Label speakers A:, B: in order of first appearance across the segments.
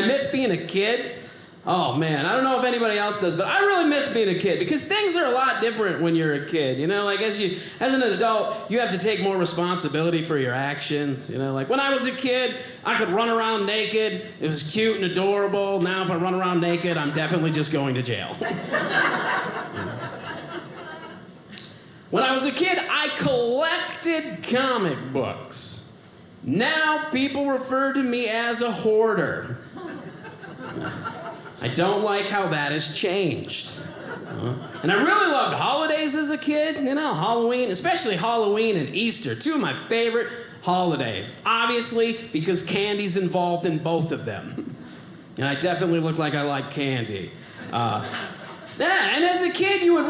A: I miss being a kid. Oh, man, I don't know if anybody else does, but I really miss being a kid because things are a lot different when you're a kid. You know, like as an adult, you have to take more responsibility for your actions. You know, like when I was a kid, I could run around naked. It was cute and adorable. Now if I run around naked, I'm definitely just going to jail. When I was a kid, I collected comic books. Now people refer to me as a hoarder. I don't like how that has changed. And I really loved holidays as a kid, you know, Halloween, especially Halloween and Easter, two of my favorite holidays. Obviously, because candy's involved in both of them. And I definitely look like I like candy. Yeah, and as a kid, I would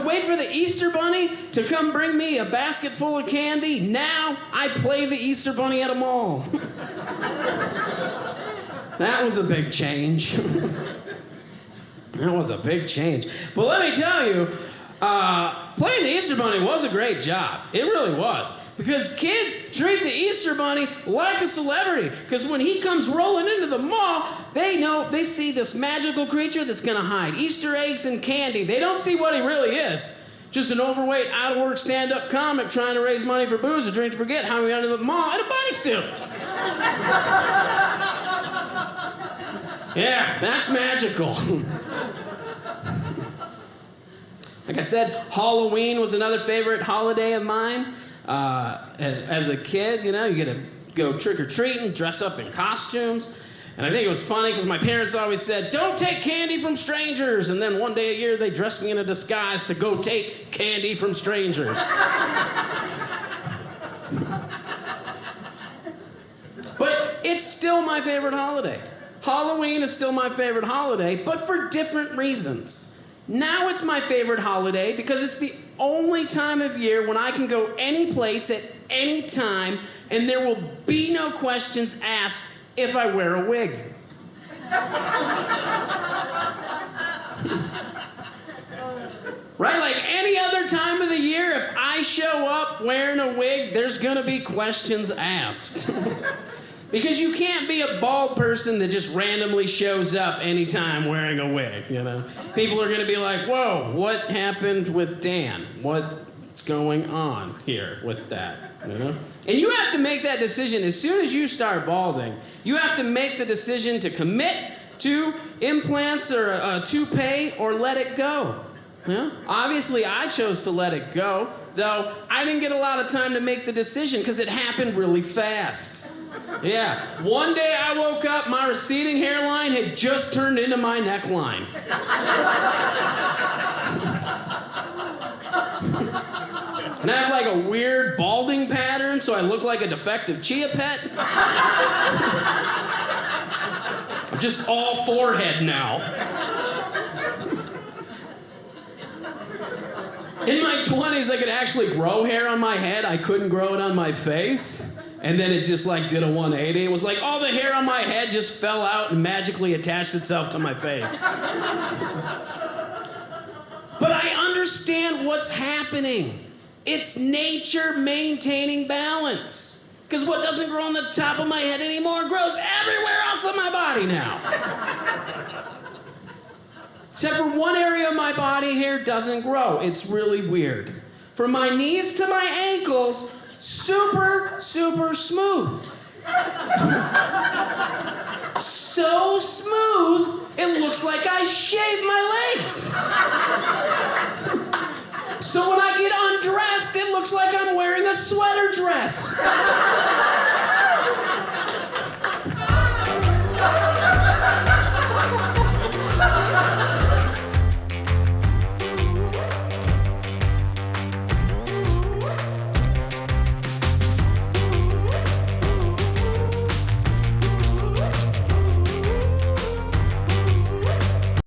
A: wait for the Easter Bunny to come bring me a basket full of candy. Now, I play the Easter Bunny at a mall. That was a big change. That was a big change. But let me tell you, playing the Easter Bunny was a great job. It really was. Because kids treat the Easter Bunny like a celebrity. Because when he comes rolling into the mall, they see this magical creature that's going to hide Easter eggs and candy. They don't see what he really is. Just an overweight, out-of-work stand-up comic trying to raise money for booze or drink to forget how he got into the mall in a bunny suit. Yeah, that's magical. Like I said, Halloween was another favorite holiday of mine. As a kid, you know, you get to go trick-or-treating, dress up in costumes. And I think it was funny because my parents always said, don't take candy from strangers. And then one day a year, they dressed me in a disguise to go take candy from strangers. But it's still my favorite holiday. Halloween is still my favorite holiday, but for different reasons. Now it's my favorite holiday because it's the only time of year when I can go any place at any time and there will be no questions asked if I wear a wig. Right? Like any other time of the year, if I show up wearing a wig, there's gonna be questions asked. Because you can't be a bald person that just randomly shows up anytime wearing a wig, you know? People are gonna be like, whoa, what happened with Dan? What's going on here with that, you know? And you have to make that decision as soon as you start balding. You have to make the decision to commit to implants or a toupee or let it go. Yeah? Obviously, I chose to let it go, though I didn't get a lot of time to make the decision because it happened really fast. Yeah, one day I woke up, my receding hairline had just turned into my neckline. And I have like a weird balding pattern, so I look like a defective chia pet. I'm just all forehead now. In my 20s, I could actually grow hair on my head. I couldn't grow it on my face. And then it just like did a 180. It was like all the hair on my head just fell out and magically attached itself to my face. But I understand what's happening. It's nature maintaining balance. Because what doesn't grow on the top of my head anymore grows everywhere else in my body now. Except for one area of my body hair doesn't grow. It's really weird. From my knees to my ankles, super, super smooth. So smooth, it looks like I shaved my legs. So when I get undressed, it looks like I'm wearing a sweater dress.